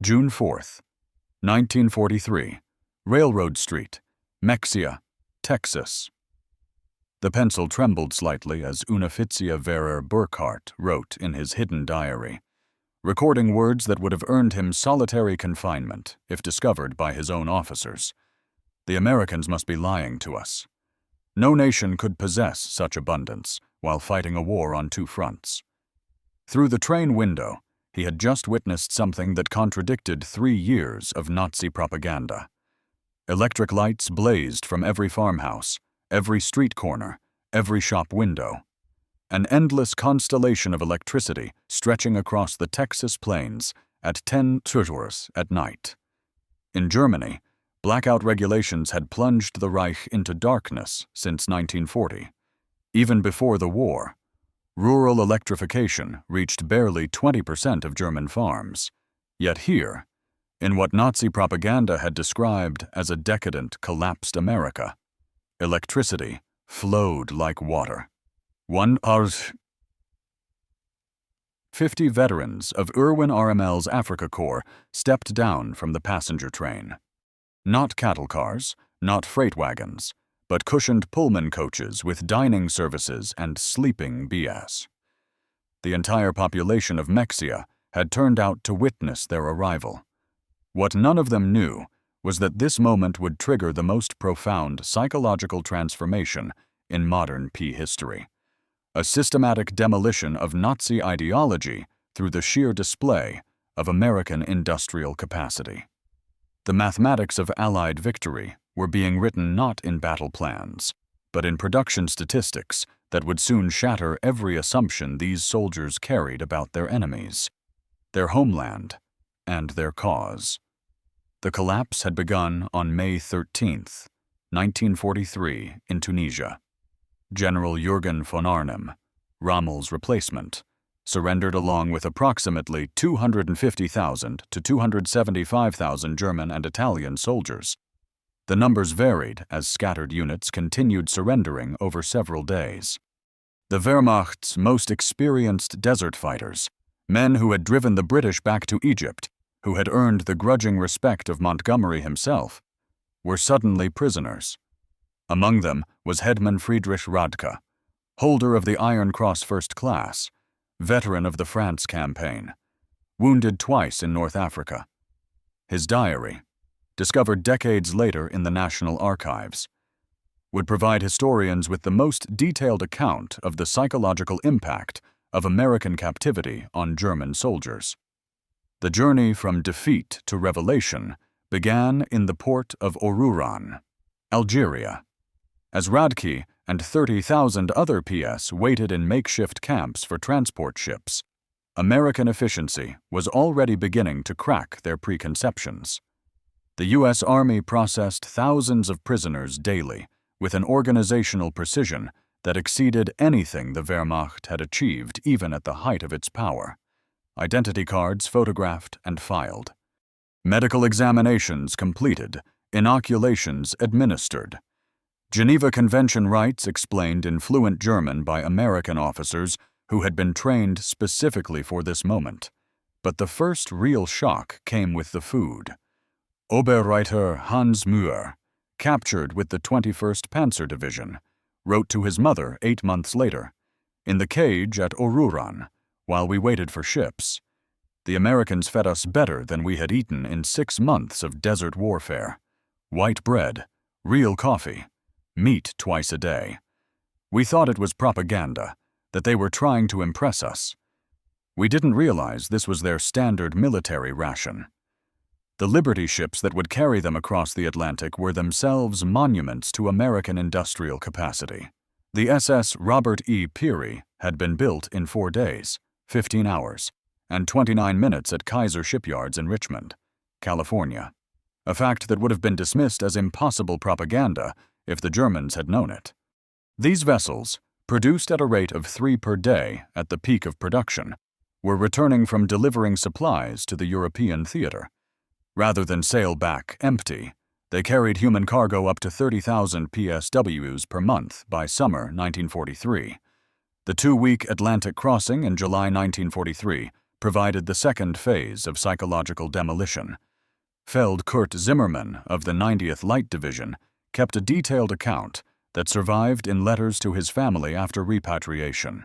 June 4th, 1943, Railroad Street, Mexia, Texas. The pencil trembled slightly as Unifizia Verer Burkhardt wrote in his hidden diary, recording words that would have earned him solitary confinement if discovered by his own officers. The Americans must be lying to us. No nation could possess such abundance while fighting a war on two fronts. Through the train window, he had just witnessed something that contradicted 3 years of Nazi propaganda. Electric lights blazed from every farmhouse, every street corner, every shop window. An endless constellation of electricity stretching across the Texas plains at 10 hours at night. In Germany, blackout regulations had plunged the Reich into darkness since 1940. Even before the war, rural electrification reached barely 20% of German farms. Yet here, in what Nazi propaganda had described as a decadent, collapsed America, electricity flowed like water. 50 veterans of Irwin RML's Africa Corps stepped down from the passenger train. Not cattle cars, not freight wagons, but cushioned Pullman coaches with dining services and sleeping BS. The entire population of Mexia had turned out to witness their arrival. What none of them knew was that this moment would trigger the most profound psychological transformation in modern P history. A systematic demolition of Nazi ideology through the sheer display of American industrial capacity. The mathematics of Allied victory were being written not in battle plans, but in production statistics that would soon shatter every assumption these soldiers carried about their enemies, their homeland, and their cause. The collapse had begun on May 13th, 1943, in Tunisia. General Jürgen von Arnim, Rommel's replacement, surrendered along with approximately 250,000 to 275,000 German and Italian soldiers. The numbers varied as scattered units continued surrendering over several days. The Wehrmacht's most experienced desert fighters, men who had driven the British back to Egypt, who had earned the grudging respect of Montgomery himself, were suddenly prisoners. Among them was Hetman Friedrich Radke, holder of the Iron Cross First Class, veteran of the France campaign, wounded twice in North Africa. His diary, discovered decades later in the National Archives, would provide historians with the most detailed account of the psychological impact of American captivity on German soldiers. The journey from defeat to revelation began in the port of Orouran, Algeria, as Radke and 30,000 other PS waited in makeshift camps for transport ships. American efficiency was already beginning to crack their preconceptions. The U.S. Army processed thousands of prisoners daily with an organizational precision that exceeded anything the Wehrmacht had achieved even at the height of its power. Identity cards photographed and filed. Medical examinations completed, inoculations administered. Geneva Convention rights explained in fluent German by American officers who had been trained specifically for this moment. But the first real shock came with the food. Oberreiter Hans Müller, captured with the 21st Panzer Division, wrote to his mother 8 months later, "In the cage at Orouran, while we waited for ships, the Americans fed us better than we had eaten in 6 months of desert warfare. White bread, real coffee, meat twice a day. We thought it was propaganda, that they were trying to impress us. We didn't realize this was their standard military ration." The Liberty ships that would carry them across the Atlantic were themselves monuments to American industrial capacity. The SS Robert E. Peary had been built in 4 days, 15 hours, and 29 minutes at Kaiser Shipyards in Richmond, California, a fact that would have been dismissed as impossible propaganda if the Germans had known it. These vessels, produced at a rate of 3 per day at the peak of production, were returning from delivering supplies to the European theater. Rather than sail back empty, they carried human cargo up to 30,000 PSWs per month by summer 1943. The 2-week Atlantic crossing in July 1943 provided the second phase of psychological demolition. Feld Kurt Zimmermann of the 90th Light Division kept a detailed account that survived in letters to his family after repatriation.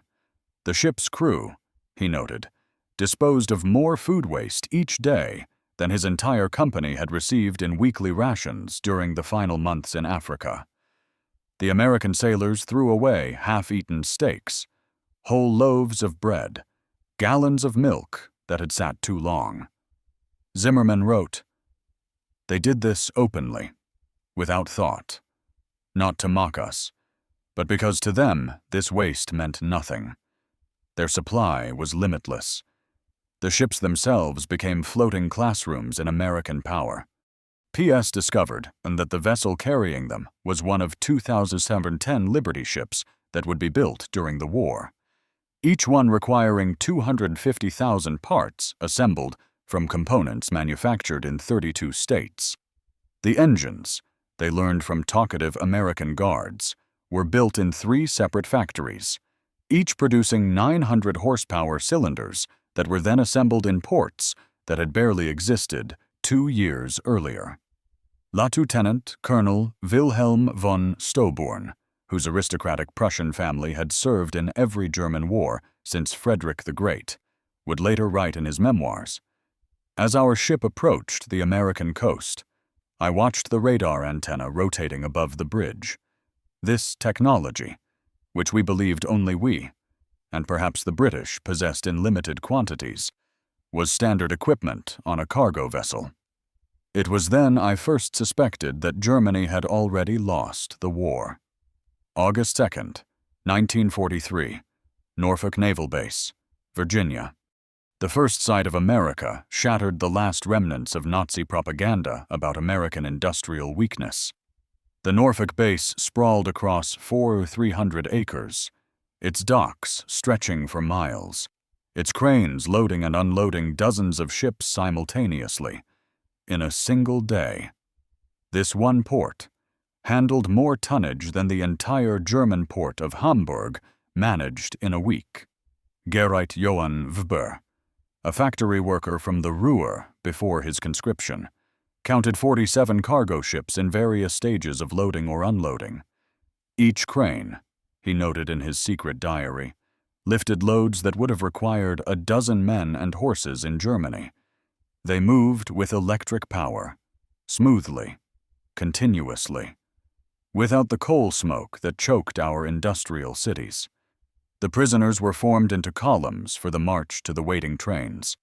The ship's crew, he noted, disposed of more food waste each day than his entire company had received in weekly rations during the final months in Africa. The American sailors threw away half-eaten steaks, whole loaves of bread, gallons of milk that had sat too long. Zimmermann wrote, "They did this openly, without thought, not to mock us, but because to them this waste meant nothing. Their supply was limitless. The ships themselves became floating classrooms in American power. PS discovered that the vessel carrying them was one of 2,710 Liberty ships that would be built during the war, each one requiring 250,000 parts assembled from components manufactured in 32 states. The engines, they learned from talkative American guards, were built in 3 separate factories, each producing 900 horsepower cylinders that were then assembled in ports that had barely existed 2 years earlier. Lieutenant Colonel Wilhelm von Stauborn, whose aristocratic Prussian family had served in every German war since Frederick the Great, would later write in his memoirs, "As our ship approached the American coast, I watched the radar antenna rotating above the bridge. This technology, which we believed only we, and perhaps the British possessed in limited quantities, was standard equipment on a cargo vessel. It was then I first suspected that Germany had already lost the war." August 2nd, 1943, Norfolk Naval Base, Virginia. The first sight of America shattered the last remnants of Nazi propaganda about American industrial weakness. The Norfolk base sprawled across 300 acres, its docks stretching for miles, its cranes loading and unloading dozens of ships simultaneously, in a single day. This one port handled more tonnage than the entire German port of Hamburg managed in a week. Gerrit Johann Weber, a factory worker from the Ruhr before his conscription, counted 47 cargo ships in various stages of loading or unloading. Each crane, he noted in his secret diary, lifted loads that would have required a dozen men and horses in Germany. They moved with electric power, smoothly, continuously, without the coal smoke that choked our industrial cities. The prisoners were formed into columns for the march to the waiting trains.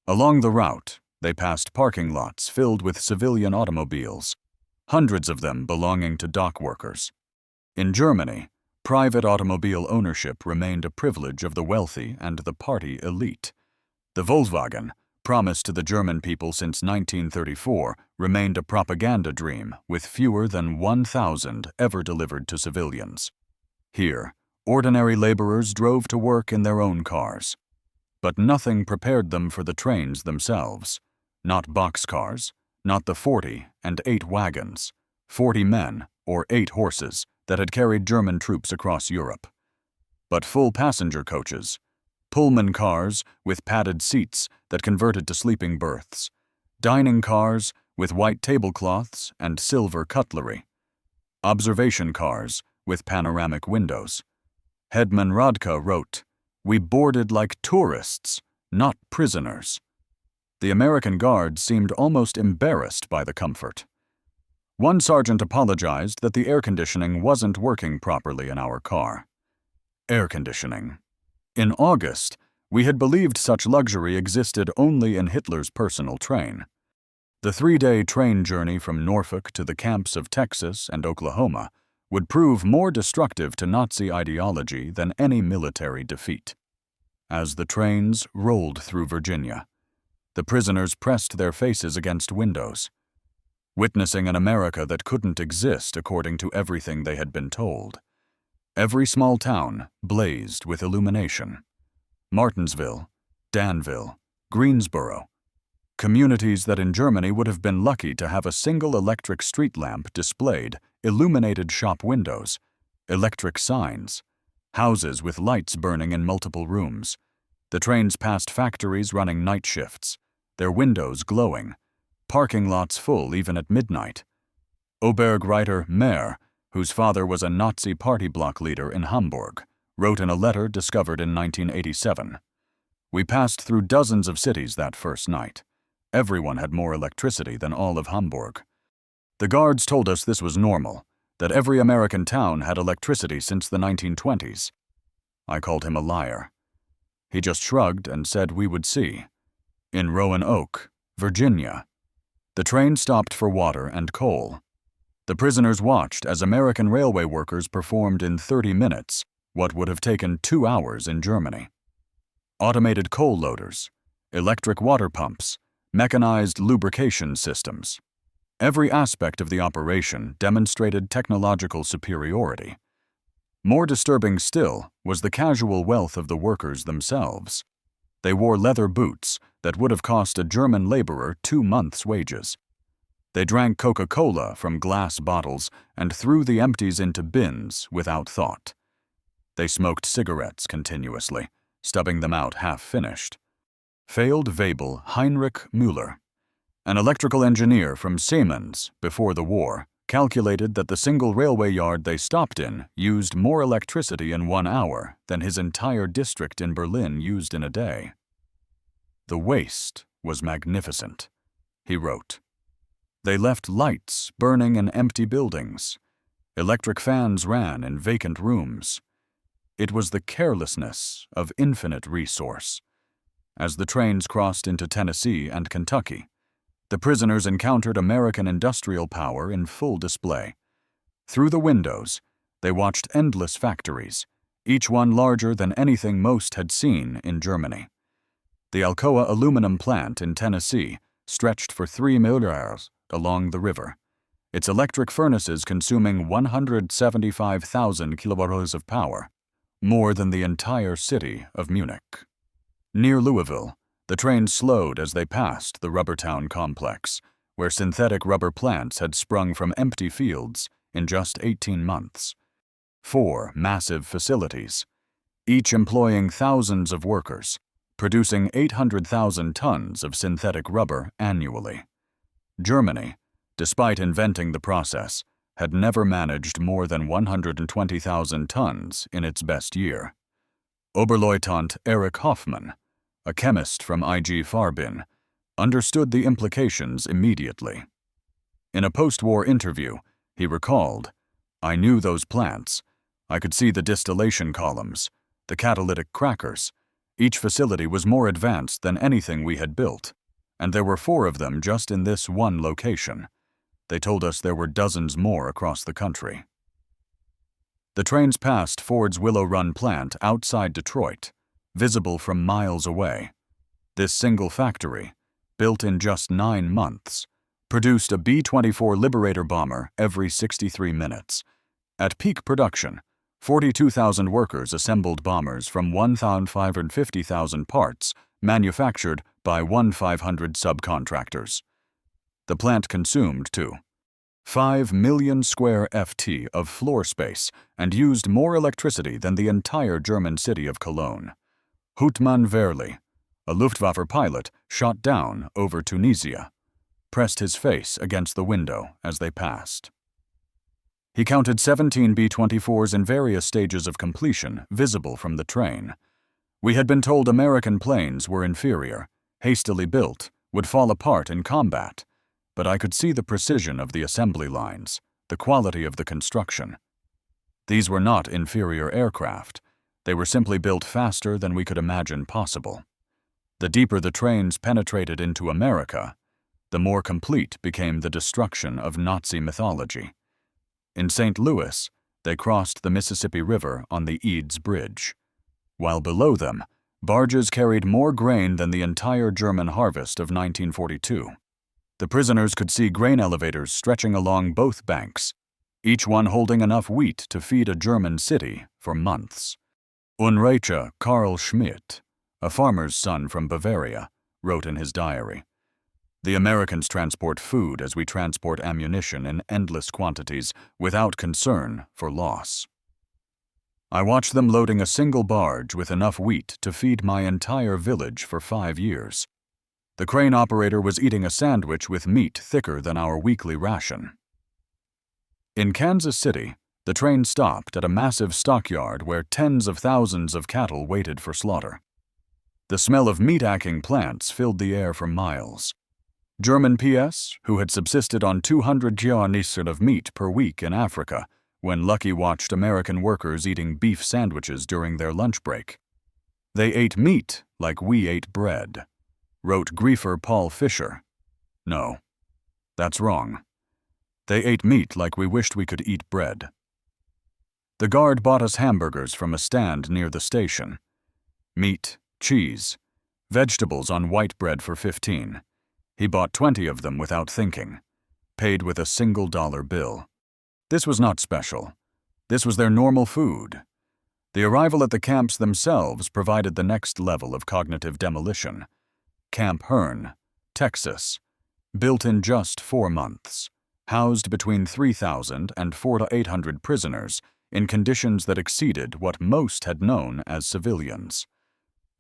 Along the route, they passed parking lots filled with civilian automobiles, hundreds of them belonging to dock workers. In Germany, private automobile ownership remained a privilege of the wealthy and the party elite. The Volkswagen, promised to the German people since 1934, remained a propaganda dream with fewer than 1,000 ever delivered to civilians. Here, ordinary laborers drove to work in their own cars. But nothing prepared them for the trains themselves. Not boxcars, not the 40 and 8 wagons, 40 men or 8 horses that had carried German troops across Europe. But full passenger coaches, Pullman cars with padded seats that converted to sleeping berths, dining cars with white tablecloths and silver cutlery, observation cars with panoramic windows. Hedman Radka wrote, "We boarded like tourists, not prisoners." The American guards seemed almost embarrassed by the comfort. One sergeant apologized that the air conditioning wasn't working properly in our car. Air conditioning. In August, we had believed such luxury existed only in Hitler's personal train. The 3-day train journey from Norfolk to the camps of Texas and Oklahoma would prove more destructive to Nazi ideology than any military defeat. As the trains rolled through Virginia, the prisoners pressed their faces against windows, witnessing an America that couldn't exist according to everything they had been told. Every small town blazed with illumination. Martinsville, Danville, Greensboro, communities that in Germany would have been lucky to have a single electric street lamp displayed, illuminated shop windows, electric signs, houses with lights burning in multiple rooms, The trains passed factories running night shifts, their windows glowing, parking lots full even at midnight. Obergreiter Mayer, whose father was a Nazi party bloc leader in Hamburg, wrote in a letter discovered in 1987. We passed through dozens of cities that first night. Everyone had more electricity than all of Hamburg. The guards told us this was normal, that every American town had electricity since the 1920s. I called him a liar. He just shrugged and said we would see. In Roanoke, Virginia, the train stopped for water and coal. The prisoners watched as American railway workers performed in 30 minutes what would have taken 2 hours in Germany. Automated coal loaders, electric water pumps, mechanized lubrication systems. Every aspect of the operation demonstrated technological superiority. More disturbing still was the casual wealth of the workers themselves. They wore leather boots that would have cost a German laborer 2 months' wages. They drank Coca-Cola from glass bottles and threw the empties into bins without thought. They smoked cigarettes continuously, stubbing them out half-finished. Failed Webel Heinrich Müller, an electrical engineer from Siemens before the war, calculated that the single railway yard they stopped in used more electricity in 1 hour than his entire district in Berlin used in a day. The waste was magnificent, he wrote. They left lights burning in empty buildings. Electric fans ran in vacant rooms. It was the carelessness of infinite resource. As the trains crossed into Tennessee and Kentucky, the prisoners encountered American industrial power in full display. Through the windows, they watched endless factories, each one larger than anything most had seen in Germany. The Alcoa aluminum plant in Tennessee stretched for 3 miles along the river, its electric furnaces consuming 175,000 kilowatts of power, more than the entire city of Munich. Near Louisville, the train slowed as they passed the Rubbertown complex, where synthetic rubber plants had sprung from empty fields in just 18 months. 4 massive facilities, each employing thousands of workers, producing 800,000 tons of synthetic rubber annually. Germany, despite inventing the process, had never managed more than 120,000 tons in its best year. Oberleutnant Erich Hoffmann, a chemist from IG Farben, understood the implications immediately. In a post-war interview, he recalled, "I knew those plants. I could see the distillation columns, the catalytic crackers. Each facility was more advanced than anything we had built, and there were 4 of them just in this one location. They told us there were dozens more across the country." The trains passed Ford's Willow Run plant outside Detroit, visible from miles away. This single factory, built in just 9 months, produced a B-24 Liberator bomber every 63 minutes. At peak production, 42,000 workers assembled bombers from 1,550,000 parts manufactured by 1,500 subcontractors. The plant consumed, too, 5 million square ft of floor space and used more electricity than the entire German city of Cologne. Houtman Verli, a Luftwaffe pilot shot down over Tunisia, pressed his face against the window as they passed. He counted 17 B-24s in various stages of completion visible from the train. We had been told American planes were inferior, hastily built, would fall apart in combat, but I could see the precision of the assembly lines, the quality of the construction. These were not inferior aircraft. They were simply built faster than we could imagine possible. The deeper the trains penetrated into America, the more complete became the destruction of Nazi mythology. In St. Louis, they crossed the Mississippi River on the Eads Bridge, while below them, barges carried more grain than the entire German harvest of 1942. The prisoners could see grain elevators stretching along both banks, each one holding enough wheat to feed a German city for months. Unreicher Karl Schmidt, a farmer's son from Bavaria, wrote in his diary, "The Americans transport food as we transport ammunition in endless quantities without concern for loss." I watched them loading a single barge with enough wheat to feed my entire village for 5 years. The crane operator was eating a sandwich with meat thicker than our weekly ration. In Kansas City, the train stopped at a massive stockyard where tens of thousands of cattle waited for slaughter. The smell of meat-hacking plants filled the air for miles. German PS, who had subsisted on 200 Giornissen of meat per week in Africa, when Lucky watched American workers eating beef sandwiches during their lunch break. They ate meat like we ate bread, wrote griefer Paul Fisher. No, that's wrong. They ate meat like we wished we could eat bread. The guard bought us hamburgers from a stand near the station. Meat, cheese, vegetables on white bread for 15. He bought 20 of them without thinking, paid with a single dollar bill. This was not special. This was their normal food. The arrival at the camps themselves provided the next level of cognitive demolition. Camp Hearn, Texas, built in just 4 months, housed between 3,000 and 400 to 800 prisoners in conditions that exceeded what most had known as civilians.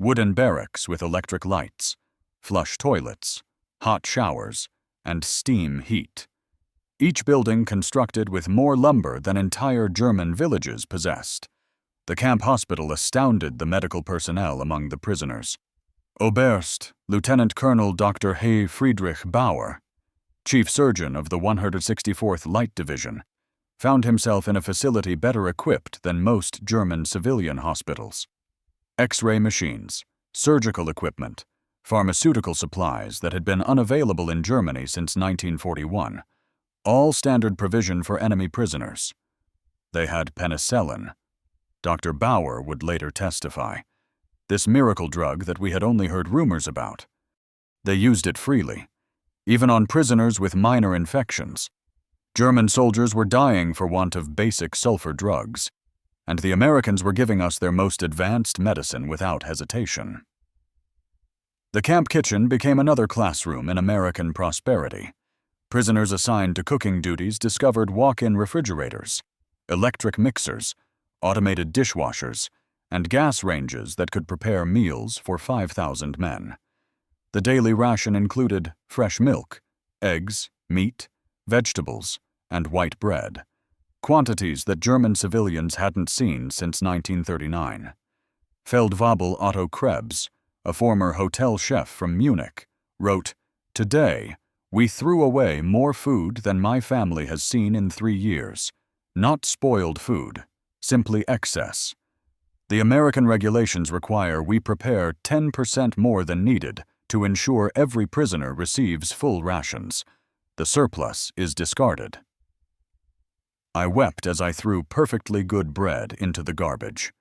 Wooden barracks with electric lights, flush toilets, hot showers, and steam heat. Each building constructed with more lumber than entire German villages possessed. The camp hospital astounded the medical personnel among the prisoners. Oberst Lieutenant Colonel Dr. Hay Friedrich Bauer, chief surgeon of the 164th Light Division, found himself in a facility better equipped than most German civilian hospitals. X-ray machines, surgical equipment, pharmaceutical supplies that had been unavailable in Germany since 1941, all standard provision for enemy prisoners. They had penicillin. Dr. Bauer would later testify. This miracle drug that we had only heard rumors about. They used it freely, even on prisoners with minor infections. German soldiers were dying for want of basic sulfur drugs, and the Americans were giving us their most advanced medicine without hesitation. The camp kitchen became another classroom in American prosperity. Prisoners assigned to cooking duties discovered walk-in refrigerators, electric mixers, automated dishwashers, and gas ranges that could prepare meals for 5,000 men. The daily ration included fresh milk, eggs, meat, vegetables, and white bread, quantities that German civilians hadn't seen since 1939. Feldwebel Otto Krebs, a former hotel chef from Munich, wrote, "Today, we threw away more food than my family has seen in 3 years. Not spoiled food, simply excess. The American regulations require we prepare 10% more than needed to ensure every prisoner receives full rations. The surplus is discarded." I wept as I threw perfectly good bread into the garbage.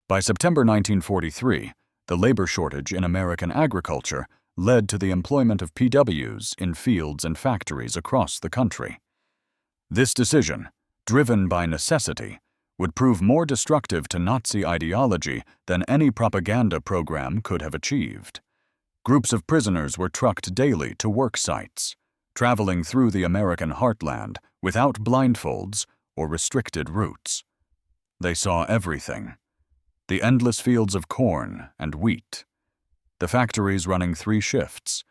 By September 1943, the labor shortage in American agriculture led to the employment of POWs in fields and factories across the country. This decision, driven by necessity, would prove more destructive to Nazi ideology than any propaganda program could have achieved. Groups of prisoners were trucked daily to work sites, traveling through the American heartland without blindfolds or restricted routes. They saw everything: the endless fields of corn and wheat, the factories running 3 shifts,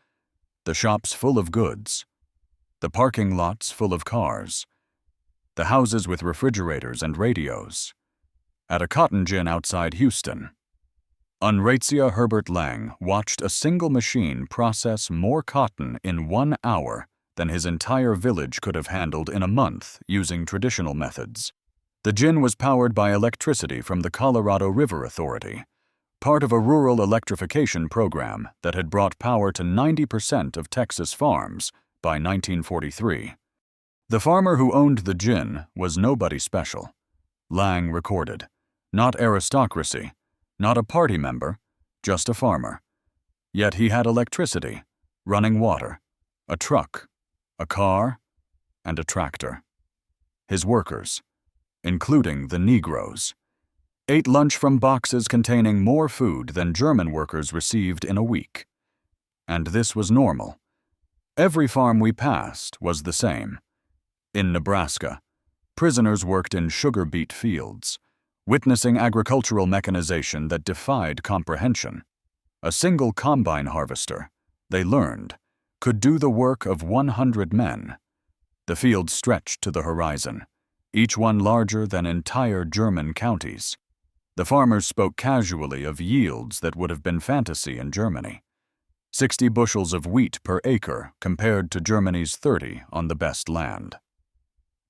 the shops full of goods, the parking lots full of cars, the houses with refrigerators and radios. At a cotton gin outside Houston, Unratia Herbert Lang watched a single machine process more cotton in 1 hour than his entire village could have handled in a month using traditional methods. The gin was powered by electricity from the Colorado River Authority, part of a rural electrification program that had brought power to 90% of Texas farms by 1943. The farmer who owned the gin was nobody special. Lang recorded. Not aristocracy, not a party member, just a farmer. Yet he had electricity, running water, a truck, a car, and a tractor. His workers, including the Negroes, ate lunch from boxes containing more food than German workers received in a week. And this was normal. Every farm we passed was the same. In Nebraska, prisoners worked in sugar beet fields, witnessing agricultural mechanization that defied comprehension. A single combine harvester, they learned, could do the work of 100 men. The fields stretched to the horizon, each one larger than entire German counties. The farmers spoke casually of yields that would have been fantasy in Germany. 60 bushels of wheat per acre compared to Germany's 30 on the best land.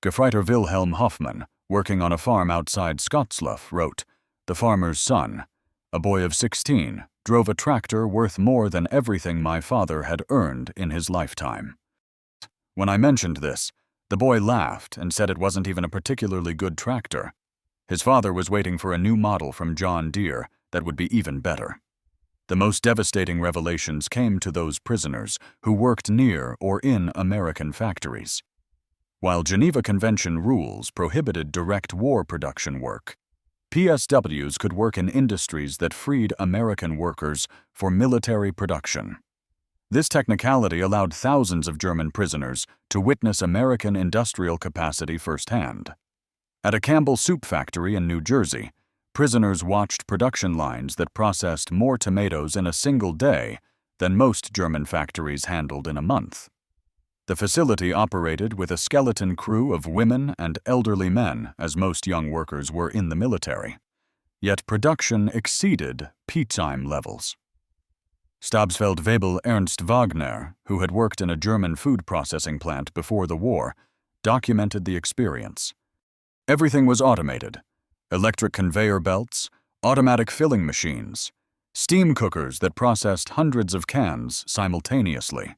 Gefreiter Wilhelm Hoffmann, working on a farm outside Skotzloff, wrote, "The farmer's son, a boy of 16, drove a tractor worth more than everything my father had earned in his lifetime." When I mentioned this, the boy laughed and said it wasn't even a particularly good tractor. His father was waiting for a new model from John Deere that would be even better. The most devastating revelations came to those prisoners who worked near or in American factories. While Geneva Convention rules prohibited direct war production work, PSWs could work in industries that freed American workers for military production. This technicality allowed thousands of German prisoners to witness American industrial capacity firsthand. At a Campbell soup factory in New Jersey, prisoners watched production lines that processed more tomatoes in a single day than most German factories handled in a month. The facility operated with a skeleton crew of women and elderly men, as most young workers were in the military. Yet production exceeded peacetime levels. Stabsfeld-Webel Ernst Wagner, who had worked in a German food processing plant before the war, documented the experience. Everything was automated: electric conveyor belts, automatic filling machines, steam cookers that processed hundreds of cans simultaneously.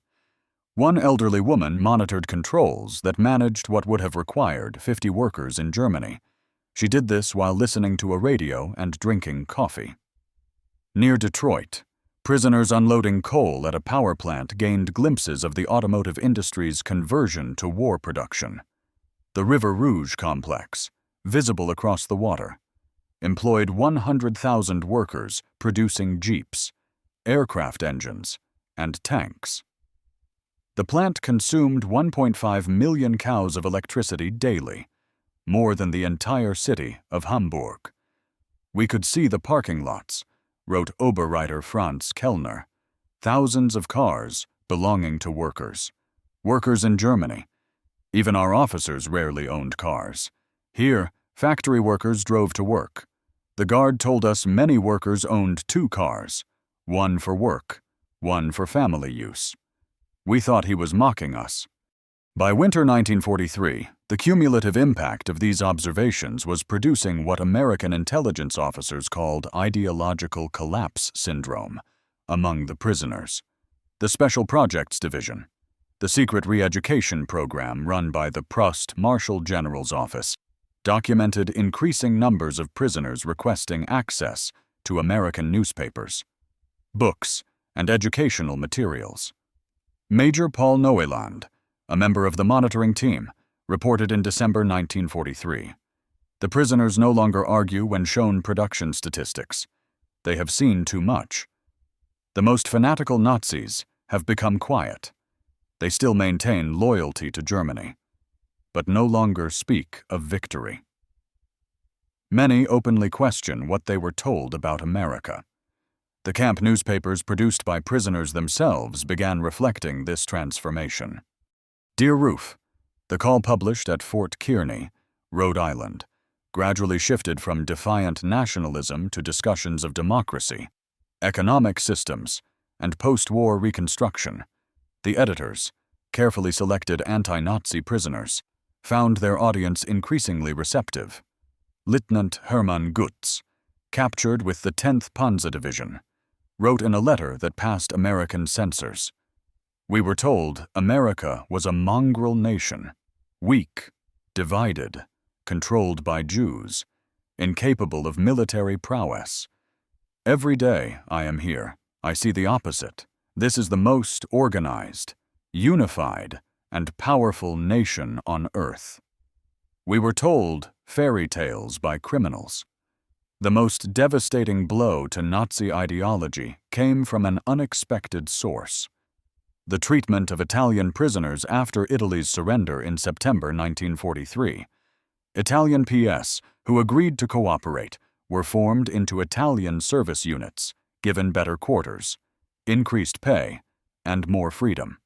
One elderly woman monitored controls that managed what would have required 50 workers in Germany. She did this while listening to a radio and drinking coffee. Near Detroit, prisoners unloading coal at a power plant gained glimpses of the automotive industry's conversion to war production. The River Rouge complex, visible across the water, employed 100,000 workers producing jeeps, aircraft engines, and tanks. The plant consumed 1.5 million cows of electricity daily, more than the entire city of Hamburg. "We could see the parking lots," wrote Oberreiter Franz Kellner. "Thousands of cars belonging to workers. Workers in Germany. Even our officers rarely owned cars. Here, factory workers drove to work. The guard told us many workers owned 2 cars, one for work, one for family use. We thought he was mocking us." By winter 1943, the cumulative impact of these observations was producing what American intelligence officers called ideological collapse syndrome among the prisoners. The Special Projects Division, the secret re-education program run by the Prost Marshal General's Office, documented increasing numbers of prisoners requesting access to American newspapers, books, and educational materials. Major Paul Neueland, a member of the monitoring team, reported in December 1943. The prisoners no longer argue when shown production statistics. They have seen too much. The most fanatical Nazis have become quiet. They still maintain loyalty to Germany, but no longer speak of victory. Many openly question what they were told about America. The camp newspapers produced by prisoners themselves began reflecting this transformation. Dear Roof, the call published at Fort Kearny, Rhode Island, gradually shifted from defiant nationalism to discussions of democracy, economic systems, and post-war reconstruction. The editors, carefully selected anti-Nazi prisoners, found their audience increasingly receptive. Lieutenant Hermann Gutz, captured with the 10th Panzer Division, wrote in a letter that passed American censors, "We were told America was a mongrel nation, weak, divided, controlled by Jews, incapable of military prowess. Every day I am here, I see the opposite. This is the most organized, unified, and powerful nation on earth. We were told fairy tales by criminals. The most devastating blow to Nazi ideology came from an unexpected source: the treatment of Italian prisoners after Italy's surrender in September 1943. Italian PS who agreed to cooperate, were formed into Italian service units, given better quarters, increased pay, and more freedom.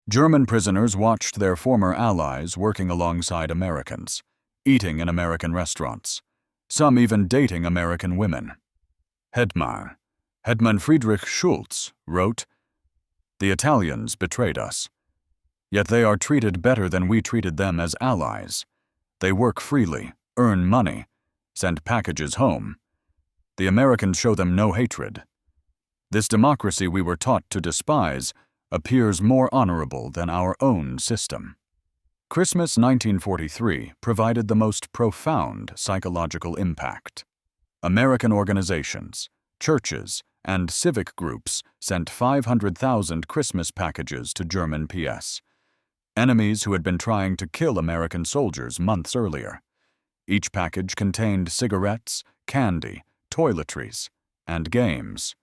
German prisoners watched their former allies working alongside Americans, eating in American restaurants, some even dating American women. Hetman Friedrich Schulz wrote, "The Italians betrayed us. Yet they are treated better than we treated them as allies. They work freely, earn money, send packages home. The Americans show them no hatred. This democracy we were taught to despise appears more honorable than our own system." Christmas 1943 provided the most profound psychological impact. American organizations, churches, and civic groups sent 500,000 Christmas packages to German PS, enemies who had been trying to kill American soldiers months earlier. Each package contained cigarettes, candy, toiletries, and games.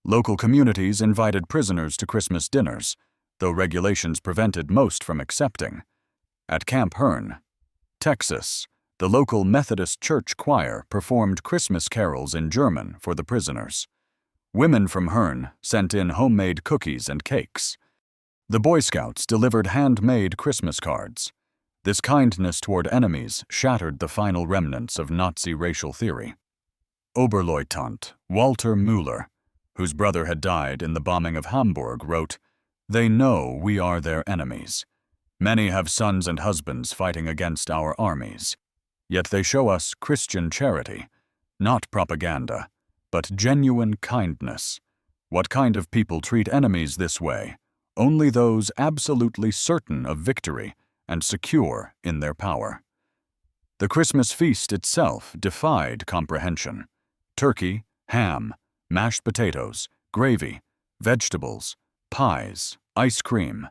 Local communities invited prisoners to Christmas dinners, though regulations prevented most from accepting. At Camp Hearn, Texas, the local Methodist church choir performed Christmas carols in German for the prisoners. Women from Hearn sent in homemade cookies and cakes. The Boy Scouts delivered handmade Christmas cards. This kindness toward enemies shattered the final remnants of Nazi racial theory. Oberleutnant Walter Müller, whose brother had died in the bombing of Hamburg, wrote, "They know we are their enemies. Many have sons and husbands fighting against our armies. Yet they show us Christian charity, not propaganda, but genuine kindness. What kind of people treat enemies this way? Only those absolutely certain of victory and secure in their power." The Christmas feast itself defied comprehension. Turkey, ham, mashed potatoes, gravy, vegetables, pies, ice cream,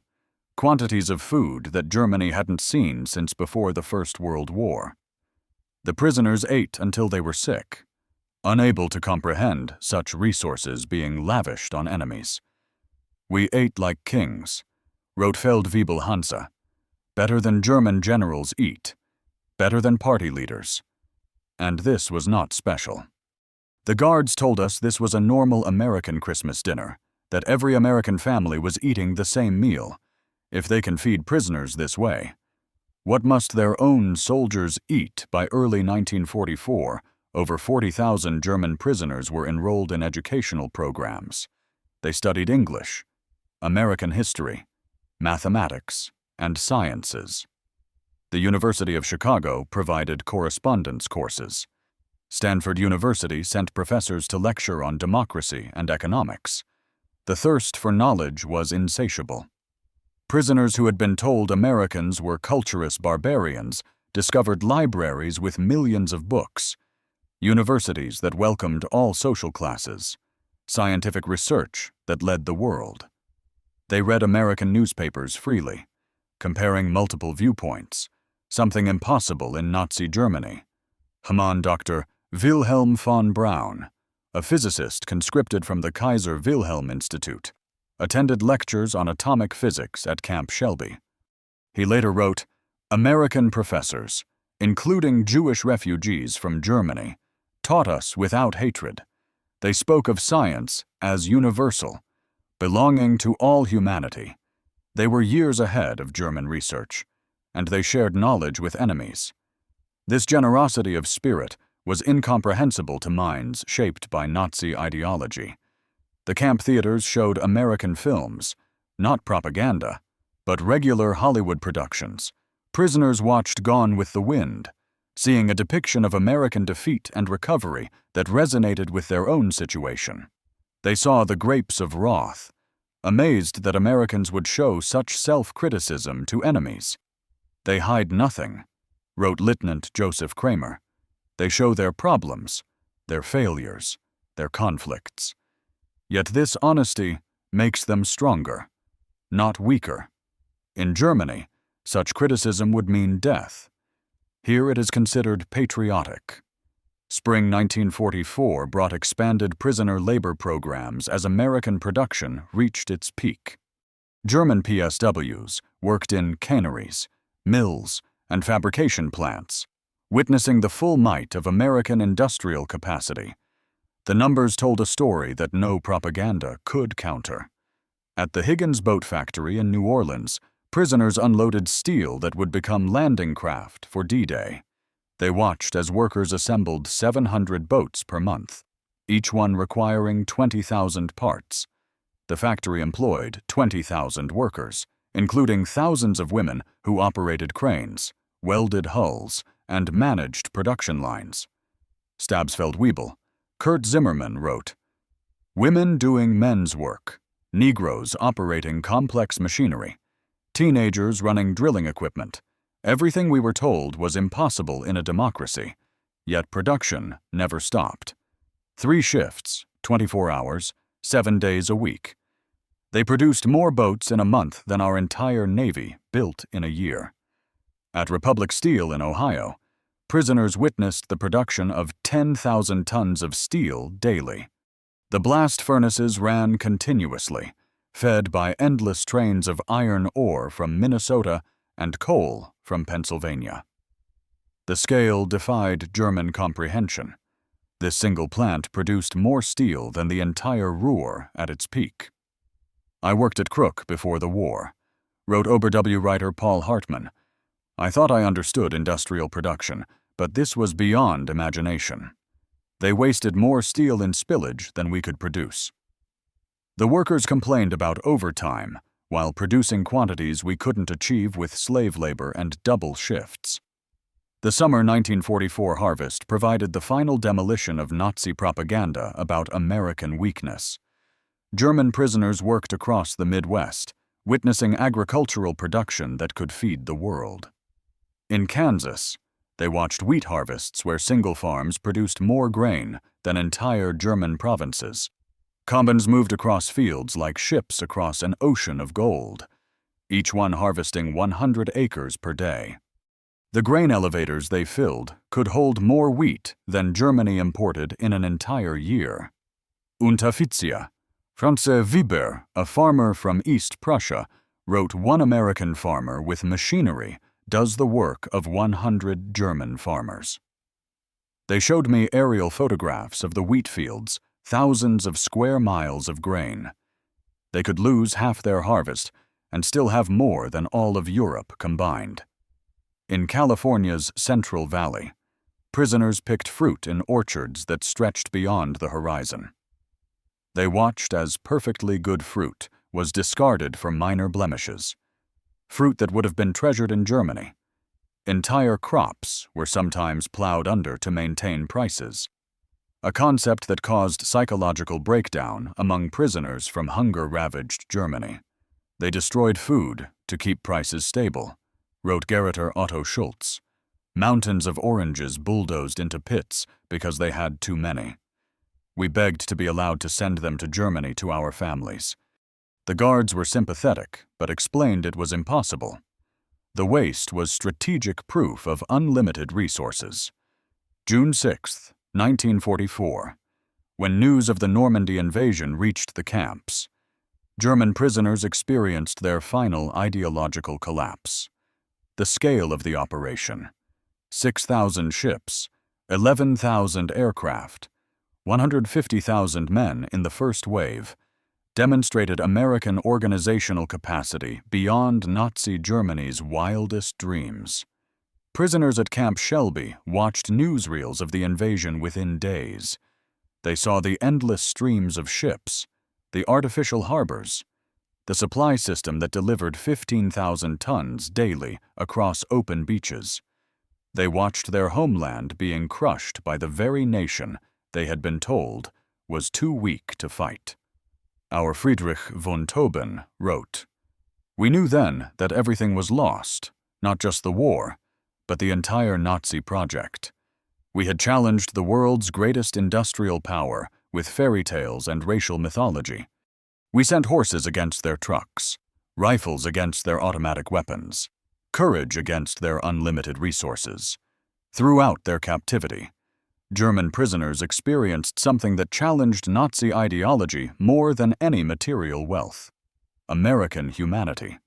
quantities of food that Germany hadn't seen since before the First World War. The prisoners ate until they were sick, unable to comprehend such resources being lavished on enemies. "We ate like kings," wrote Feldwebel Hansa. "Better than German generals eat, better than party leaders." And this was not special. The guards told us this was a normal American Christmas dinner, that every American family was eating the same meal. If they can feed prisoners this way, what must their own soldiers eat? By early 1944, over 40,000 German prisoners were enrolled in educational programs. They studied English, American history, mathematics, and sciences. The University of Chicago provided correspondence courses. Stanford University sent professors to lecture on democracy and economics. The thirst for knowledge was insatiable. Prisoners who had been told Americans were culturous barbarians discovered libraries with millions of books, universities that welcomed all social classes, scientific research that led the world. They read American newspapers freely, comparing multiple viewpoints, something impossible in Nazi Germany. Dr. Wilhelm von Braun, a physicist conscripted from the Kaiser Wilhelm Institute, attended lectures on atomic physics at Camp Shelby. He later wrote, "American professors, including Jewish refugees from Germany, taught us without hatred. They spoke of science as universal, belonging to all humanity. They were years ahead of German research, and they shared knowledge with enemies. This generosity of spirit was incomprehensible to minds shaped by Nazi ideology. The camp theaters showed American films, not propaganda, but regular Hollywood productions. Prisoners watched Gone with the Wind, seeing a depiction of American defeat and recovery that resonated with their own situation. They saw The Grapes of Wrath, amazed that Americans would show such self-criticism to enemies. They hide nothing," wrote Lieutenant Joseph Kramer. "They show their problems, their failures, their conflicts. Yet this honesty makes them stronger, not weaker. In Germany, such criticism would mean death. Here it is considered patriotic." Spring 1944 brought expanded prisoner labor programs as American production reached its peak. German PSWs worked in canneries, mills, and fabrication plants, witnessing the full might of American industrial capacity. The numbers told a story that no propaganda could counter. At the Higgins Boat Factory in New Orleans, prisoners unloaded steel that would become landing craft for D-Day. They watched as workers assembled 700 boats per month, each one requiring 20,000 parts. The factory employed 20,000 workers, including thousands of women who operated cranes, welded hulls, and managed production lines. Stabsfeld-Wiebel, Kurt Zimmerman wrote, "Women doing men's work, Negroes operating complex machinery, teenagers running drilling equipment. Everything we were told was impossible in a democracy, yet production never stopped. 3 shifts, 24 hours, 7 days a week. They produced more boats in a month than our entire Navy built in a year." At Republic Steel in Ohio, prisoners witnessed the production of 10,000 tons of steel daily. The blast furnaces ran continuously, fed by endless trains of iron ore from Minnesota and coal from Pennsylvania. The scale defied German comprehension. This single plant produced more steel than the entire Ruhr at its peak. "I worked at Crook before the war," wrote Ober-W writer Paul Hartman. "I thought I understood industrial production, but this was beyond imagination. They wasted more steel in spillage than we could produce." The workers complained about overtime while producing quantities we couldn't achieve with slave labor and double shifts. The summer 1944 harvest provided the final demolition of Nazi propaganda about American weakness. German prisoners worked across the Midwest, witnessing agricultural production that could feed the world. In Kansas, they watched wheat harvests where single farms produced more grain than entire German provinces. Combines moved across fields like ships across an ocean of gold, each one harvesting 100 acres per day. The grain elevators they filled could hold more wheat than Germany imported in an entire year. Unteroffizier Franz Weber, a farmer from East Prussia, wrote, "One American farmer with machinery does the work of 100 German farmers." They showed me aerial photographs of the wheat fields, thousands of square miles of grain. They could lose half their harvest and still have more than all of Europe combined. In California's Central Valley, prisoners picked fruit in orchards that stretched beyond the horizon. They watched as perfectly good fruit was discarded for minor blemishes. Fruit that would have been treasured in Germany. Entire crops were sometimes plowed under to maintain prices, a concept that caused psychological breakdown among prisoners from hunger-ravaged Germany. They destroyed food to keep prices stable, wrote Garroter Otto Schultz. Mountains of oranges bulldozed into pits because they had too many. We begged to be allowed to send them to Germany to our families. The guards were sympathetic, but explained it was impossible. The waste was strategic proof of unlimited resources. June 6, 1944, when news of the Normandy invasion reached the camps, German prisoners experienced their final ideological collapse. The scale of the operation: 6,000 ships, 11,000 aircraft, 150,000 men in the first wave, demonstrated American organizational capacity beyond Nazi Germany's wildest dreams. Prisoners at Camp Shelby watched newsreels of the invasion within days. They saw the endless streams of ships, the artificial harbors, the supply system that delivered 15,000 tons daily across open beaches. They watched their homeland being crushed by the very nation they had been told was too weak to fight. Our Friedrich von Tauben wrote, "We knew then that everything was lost, not just the war, but the entire Nazi project. We had challenged the world's greatest industrial power with fairy tales and racial mythology. We sent horses against their trucks, rifles against their automatic weapons, courage against their unlimited resources. Throughout their captivity, German prisoners experienced something that challenged Nazi ideology more than any material wealth: American humanity.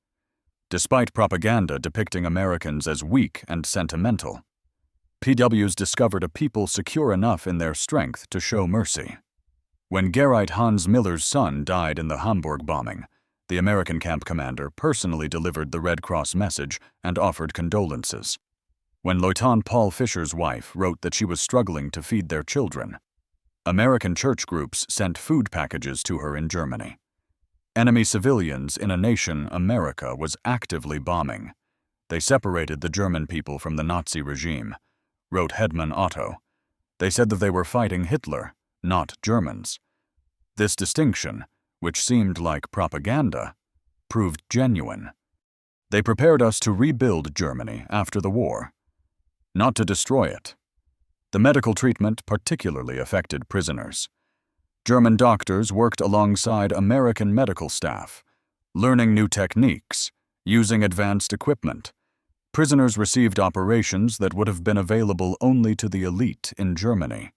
Despite propaganda depicting Americans as weak and sentimental, POWs discovered a people secure enough in their strength to show mercy. When Gerrit Hans Miller's son died in the Hamburg bombing, the American camp commander personally delivered the Red Cross message and offered condolences. When Lieutenant Paul Fischer's wife wrote that she was struggling to feed their children, American church groups sent food packages to her in Germany. Enemy civilians in a nation America was actively bombing. They separated the German people from the Nazi regime, wrote Hedman Otto. They said that they were fighting Hitler, not Germans. This distinction, which seemed like propaganda, proved genuine. They prepared us to rebuild Germany after the war, not to destroy it. The medical treatment particularly affected prisoners. German doctors worked alongside American medical staff, learning new techniques, using advanced equipment. Prisoners received operations that would have been available only to the elite in Germany.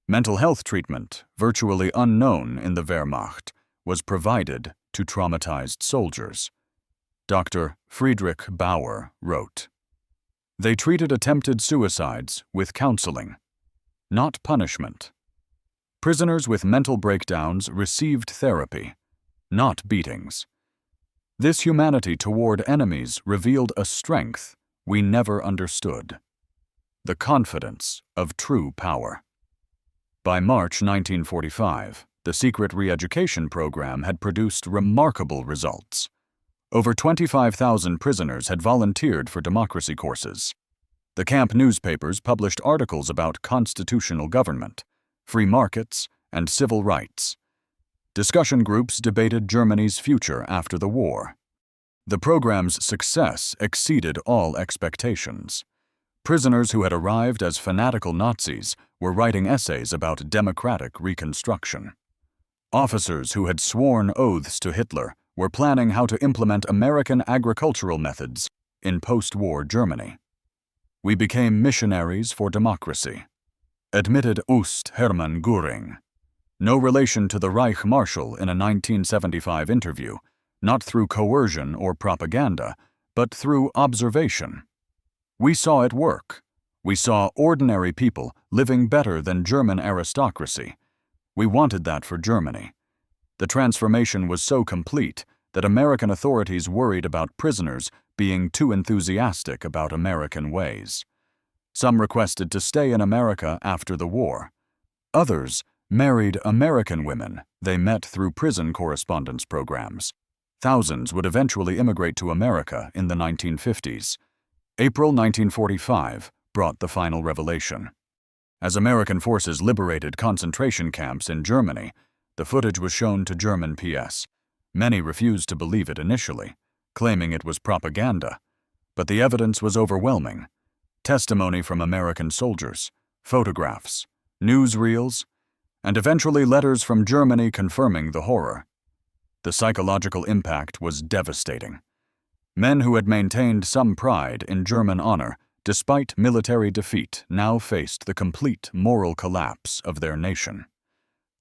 Mental health treatment, virtually unknown in the Wehrmacht, was provided to traumatized soldiers. Dr. Friedrich Bauer wrote, "They treated attempted suicides with counseling, not punishment. Prisoners with mental breakdowns received therapy, not beatings. This humanity toward enemies revealed a strength we never understood, the confidence of true power." By March 1945, the secret re-education program had produced remarkable results. Over 25,000 prisoners had volunteered for democracy courses. The camp newspapers published articles about constitutional government, free markets, and civil rights. Discussion groups debated Germany's future after the war. The program's success exceeded all expectations. Prisoners who had arrived as fanatical Nazis were writing essays about democratic reconstruction. Officers who had sworn oaths to Hitler were planning how to implement American agricultural methods in post-war Germany. We became missionaries for democracy, admitted Ost Hermann Göring. No relation to the Reich Marshal in a 1975 interview, not through coercion or propaganda, but through observation. We saw it work. We saw ordinary people living better than German aristocracy. We wanted that for Germany. The transformation was so complete that American authorities worried about prisoners being too enthusiastic about American ways. Some requested to stay in America after the war. Others married American women they met through prison correspondence programs. Thousands would eventually immigrate to America in the 1950s. April 1945 brought the final revelation. As American forces liberated concentration camps in Germany, the footage was shown to German PS. Many refused to believe it initially, claiming it was propaganda, but the evidence was overwhelming. Testimony from American soldiers, photographs, newsreels, and eventually letters from Germany confirming the horror. The psychological impact was devastating. Men who had maintained some pride in German honor despite military defeat now faced the complete moral collapse of their nation.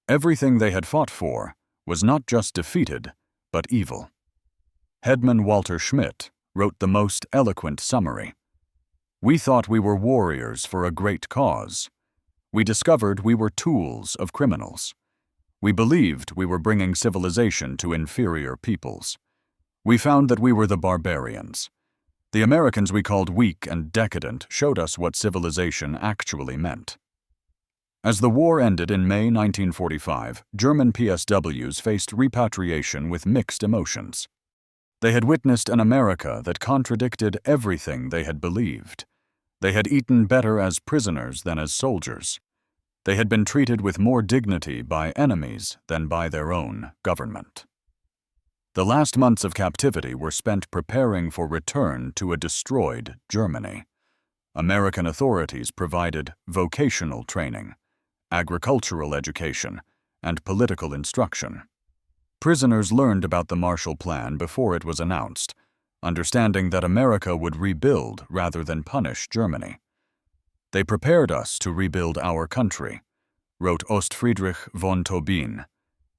Everything they had fought for was not just defeated, but evil. Hedman Walter Schmidt wrote the most eloquent summary. "We thought we were warriors for a great cause. We discovered we were tools of criminals. We believed we were bringing civilization to inferior peoples. We found that we were the barbarians. The Americans we called weak and decadent showed us what civilization actually meant." As the war ended in May 1945, German PSWs faced repatriation with mixed emotions. They had witnessed an America that contradicted everything they had believed. They had eaten better as prisoners than as soldiers. They had been treated with more dignity by enemies than by their own government. The last months of captivity were spent preparing for return to a destroyed Germany. American authorities provided vocational training, agricultural education, and political instruction. Prisoners learned about the Marshall Plan before it was announced, understanding that America would rebuild rather than punish Germany. "They prepared us to rebuild our country," wrote Ostfriedrich von Tobin.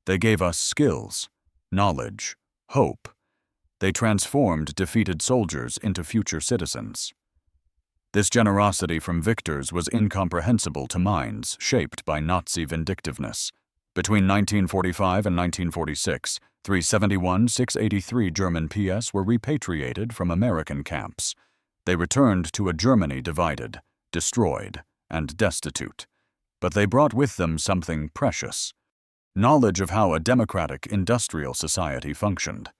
"They gave us skills, knowledge, hope. They transformed defeated soldiers into future citizens." This generosity from victors was incomprehensible to minds shaped by Nazi vindictiveness. Between 1945 and 1946, 371,683 German PS were repatriated from American camps. They returned to a Germany divided, destroyed, and destitute. But they brought with them something precious: knowledge of how a democratic industrial society functioned.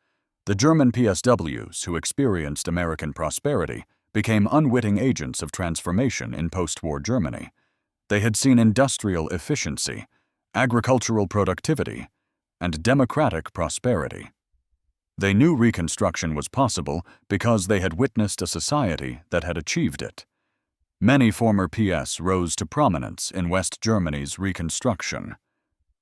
The German PSWs who experienced American prosperity became unwitting agents of transformation in post-war Germany. They had seen industrial efficiency, agricultural productivity, and democratic prosperity. They knew Reconstruction was possible because they had witnessed a society that had achieved it. Many former PS rose to prominence in West Germany's Reconstruction.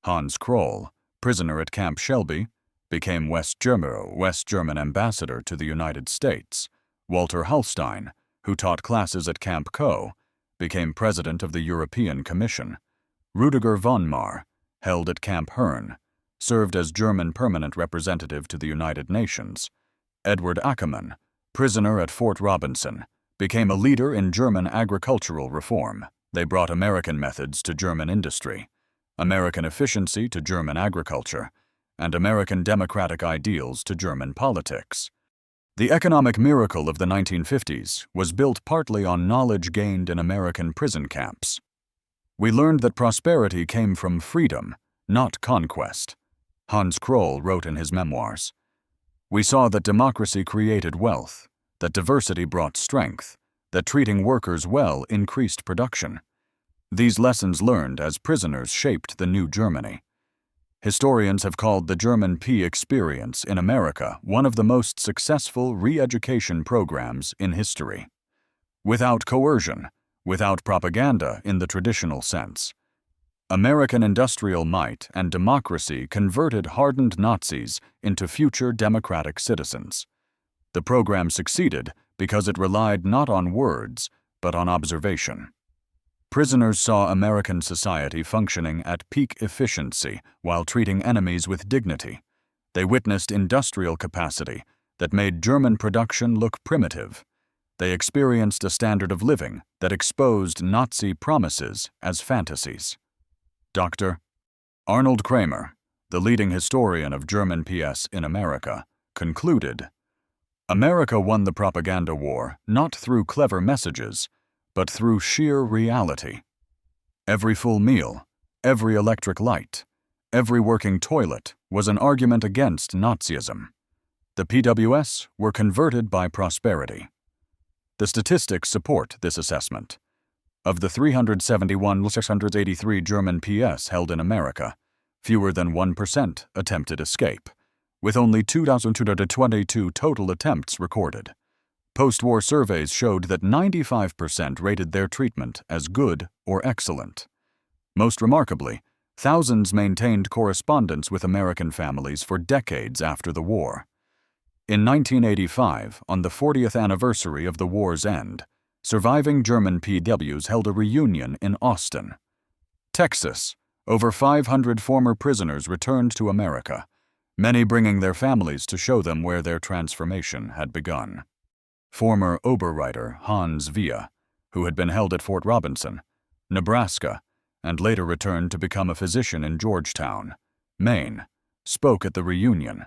Hans Kroll, prisoner at Camp Shelby, became West German ambassador to the United States. Walter Hallstein, who taught classes at Camp Co., became president of the European Commission. Rüdiger von Marr, held at Camp Herne, served as German permanent representative to the United Nations. Edward Ackermann, prisoner at Fort Robinson, became a leader in German agricultural reform. They brought American methods to German industry, American efficiency to German agriculture, and American democratic ideals to German politics. The economic miracle of the 1950s was built partly on knowledge gained in American prison camps. We learned that prosperity came from freedom, not conquest. Hans Kroll wrote in his memoirs. We saw that democracy created wealth, that diversity brought strength, that treating workers well increased production. These lessons learned as prisoners shaped the new Germany. Historians have called the German P experience in America one of the most successful re-education programs in history. Without coercion, without propaganda in the traditional sense, American industrial might and democracy converted hardened Nazis into future democratic citizens. The program succeeded because it relied not on words, but on observation. Prisoners saw American society functioning at peak efficiency while treating enemies with dignity. They witnessed industrial capacity that made German production look primitive. They experienced a standard of living that exposed Nazi promises as fantasies. Dr. Arnold Kramer, the leading historian of German PS in America, concluded, America won the propaganda war not through clever messages, but through sheer reality. Every full meal, every electric light, every working toilet was an argument against Nazism. The PWS were converted by prosperity. The statistics support this assessment. Of the 371,683 German PS held in America, fewer than 1% attempted escape, with only 2,222 total attempts recorded. Post-war surveys showed that 95% rated their treatment as good or excellent. Most remarkably, thousands maintained correspondence with American families for decades after the war. In 1985, on the 40th anniversary of the war's end, surviving German PWs held a reunion in Austin, Texas. Over 500 former prisoners returned to America, many bringing their families to show them where their transformation had begun. Former Oberreiter Hans Via, who had been held at Fort Robinson, Nebraska, and later returned to become a physician in Georgetown, Maine, spoke at the reunion.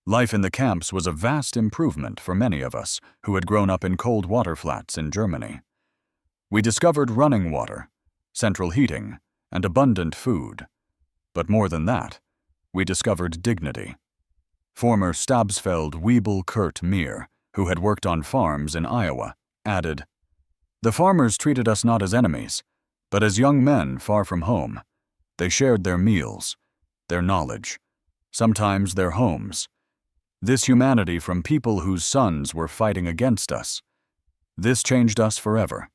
Life in the camps was a vast improvement for many of us who had grown up in cold water flats in Germany. We discovered running water, central heating, and abundant food. But more than that, we discovered dignity. Former Stabsfeld Wiebel Kurt Meer, who had worked on farms in Iowa, added, The farmers treated us not as enemies, but as young men far from home. They shared their meals, their knowledge, sometimes their homes. This humanity from people whose sons were fighting against us. This changed us forever.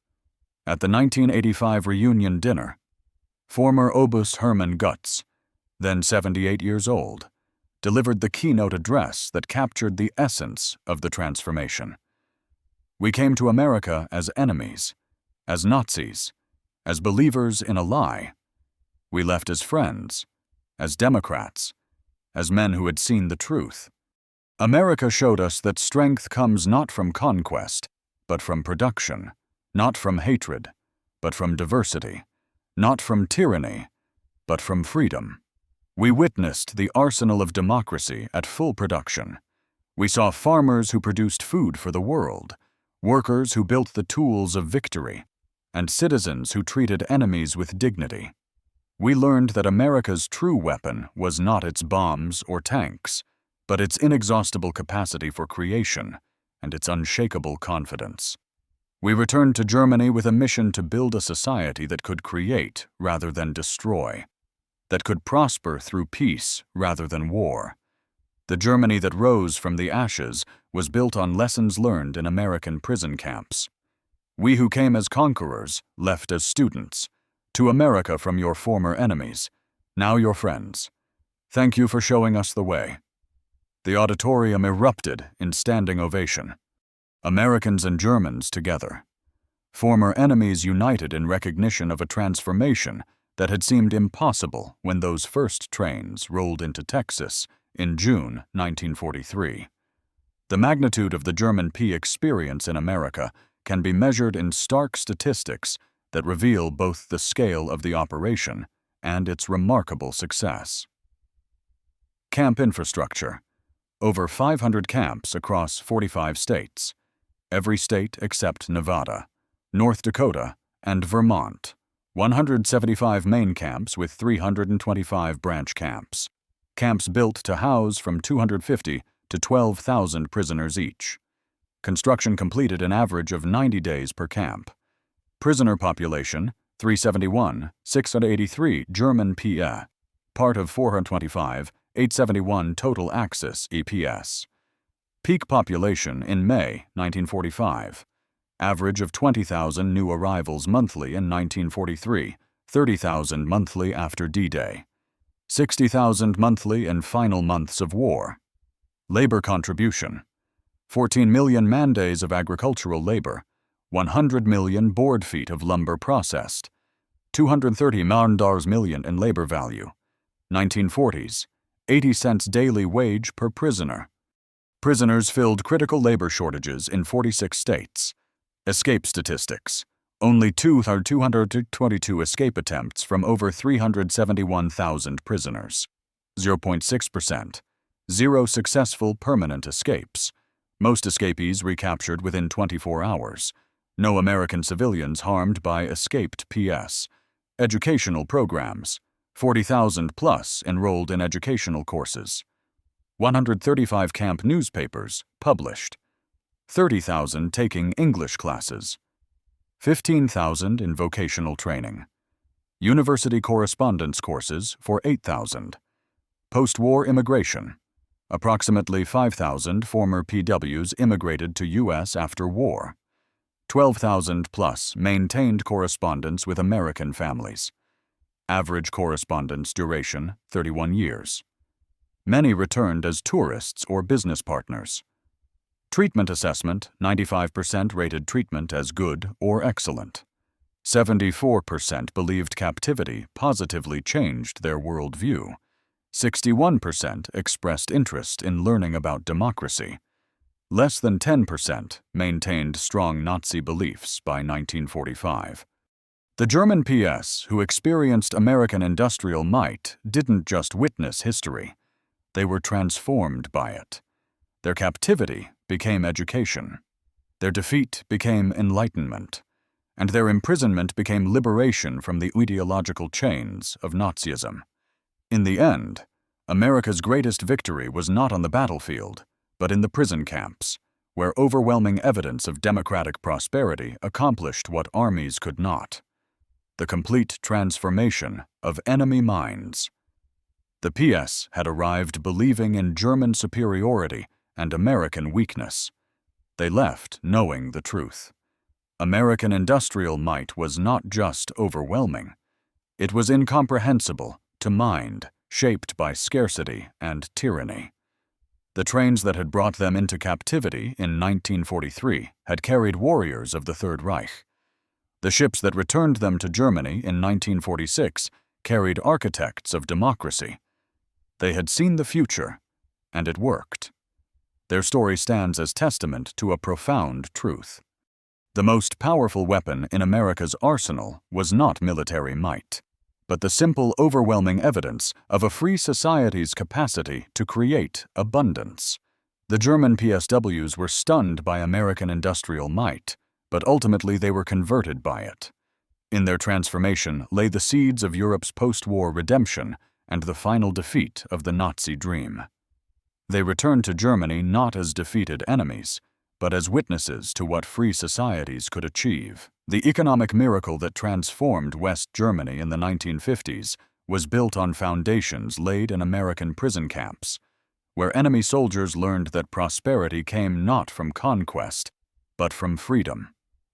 At the 1985 reunion dinner, former Oberst Hermann Gutz, then 78 years old, delivered the keynote address that captured the essence of the transformation. We came to America as enemies, as Nazis, as believers in a lie. We left as friends, as Democrats, as men who had seen the truth. America showed us that strength comes not from conquest, but from production, not from hatred, but from diversity, not from tyranny, but from freedom. We witnessed the arsenal of democracy at full production. We saw farmers who produced food for the world, workers who built the tools of victory, and citizens who treated enemies with dignity. We learned that America's true weapon was not its bombs or tanks, but its inexhaustible capacity for creation and its unshakable confidence. We returned to Germany with a mission to build a society that could create rather than destroy, that could prosper through peace rather than war. The Germany that rose from the ashes was built on lessons learned in American prison camps. We who came as conquerors left as students, to America from your former enemies, now your friends. Thank you for showing us the way. The auditorium erupted in standing ovation. Americans and Germans together. Former enemies united in recognition of a transformation that had seemed impossible when those first trains rolled into Texas in June 1943. The magnitude of the German P experience in America can be measured in stark statistics that reveal both the scale of the operation and its remarkable success. Camp infrastructure. Over 500 camps across 45 states. Every state except Nevada, North Dakota, and Vermont. 175 main camps with 325 branch camps. Camps built to house from 250 to 12,000 prisoners each. Construction completed an average of 90 days per camp. Prisoner population, 371, 683 German PE, part of 425, 871 total Axis EPS. Peak population in May 1945. Average of 20,000 new arrivals monthly in 1943, 30,000 monthly after D-Day. 60,000 monthly in final months of war. Labor contribution. 14 million man-days of agricultural labor. 100 million board feet of lumber processed. 230 million in labor value. 1940s. 80 cents daily wage per prisoner. Prisoners filled critical labor shortages in 46 states. Escape statistics. Only 222 escape attempts from over 371,000 prisoners. 0.6%. 0 successful permanent escapes. Most escapees recaptured within 24 hours. No American civilians harmed by escaped PS. Educational programs. 40,000 plus enrolled in educational courses. 135 camp newspapers published. 30,000 taking English classes. 15,000 in vocational training. University correspondence courses for 8,000. Post-war immigration. Approximately 5,000 former PWs immigrated to U.S. after war. 12,000 plus maintained correspondence with American families. Average correspondence duration, 31 years. Many returned as tourists or business partners. Treatment assessment, 95% rated treatment as good or excellent. 74% believed captivity positively changed their worldview. 61% expressed interest in learning about democracy. Less than 10% maintained strong Nazi beliefs by 1945. The German PS who experienced American industrial might didn't just witness history. They were transformed by it. Their captivity became education. Their defeat became enlightenment. And their imprisonment became liberation from the ideological chains of Nazism. In the end, America's greatest victory was not on the battlefield, but in the prison camps, where overwhelming evidence of democratic prosperity accomplished what armies could not. The complete transformation of enemy minds. The PS had arrived believing in German superiority and American weakness. They left knowing the truth. American industrial might was not just overwhelming. It was incomprehensible to mind shaped by scarcity and tyranny. The trains that had brought them into captivity in 1943 had carried warriors of the Third Reich. The ships that returned them to Germany in 1946 carried architects of democracy. They had seen the future, and it worked. Their story stands as testament to a profound truth. The most powerful weapon in America's arsenal was not military might, but the simple, overwhelming evidence of a free society's capacity to create abundance. The German PSWs were stunned by American industrial might, but ultimately they were converted by it. In their transformation lay the seeds of Europe's post-war redemption and the final defeat of the Nazi dream. They returned to Germany not as defeated enemies, but as witnesses to what free societies could achieve. The economic miracle that transformed West Germany in the 1950s was built on foundations laid in American prison camps, where enemy soldiers learned that prosperity came not from conquest, but from freedom,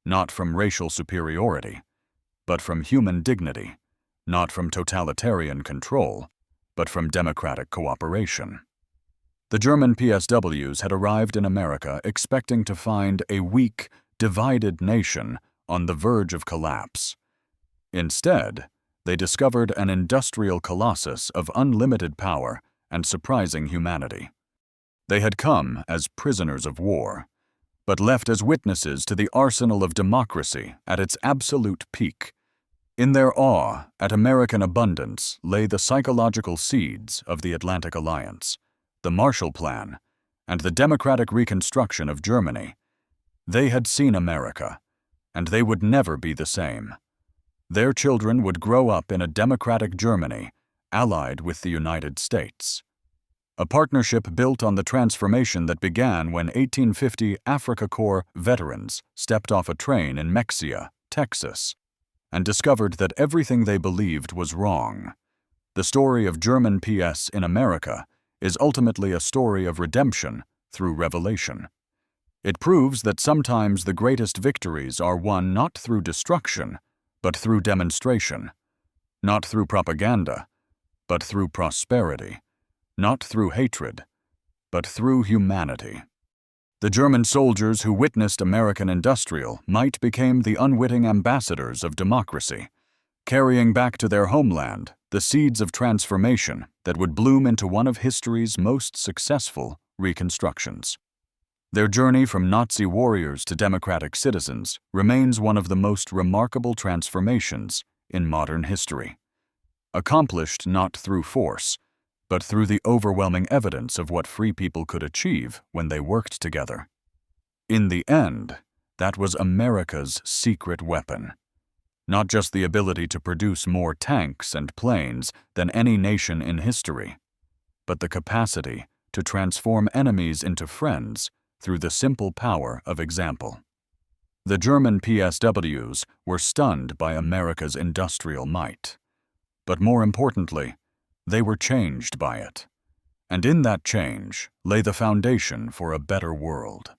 not from racial superiority, but from human dignity, not from totalitarian control, but from democratic cooperation. The German PSWs had arrived in America expecting to find a weak, divided nation on the verge of collapse. Instead, they discovered an industrial colossus of unlimited power and surprising humanity. They had come as prisoners of war, but left as witnesses to the arsenal of democracy at its absolute peak. In their awe at American abundance lay the psychological seeds of the Atlantic Alliance, the Marshall Plan, and the democratic reconstruction of Germany. They had seen America, and they would never be the same. Their children would grow up in a democratic Germany, allied with the United States. A partnership built on the transformation that began when 1850 Africa Corps veterans stepped off a train in Mexia, Texas, and discovered that everything they believed was wrong. The story of German PS in America is ultimately a story of redemption through revelation. It proves that sometimes the greatest victories are won not through destruction, but through demonstration, not through propaganda, but through prosperity, not through hatred, but through humanity. The German soldiers who witnessed American industrial might became the unwitting ambassadors of democracy, carrying back to their homeland the seeds of transformation that would bloom into one of history's most successful reconstructions. Their journey from Nazi warriors to democratic citizens remains one of the most remarkable transformations in modern history, accomplished not through force, but through the overwhelming evidence of what free people could achieve when they worked together. In the end, that was America's secret weapon. Not just the ability to produce more tanks and planes than any nation in history, but the capacity to transform enemies into friends through the simple power of example. The German PSWs were stunned by America's industrial might, but more importantly, they were changed by it. And in that change lay the foundation for a better world.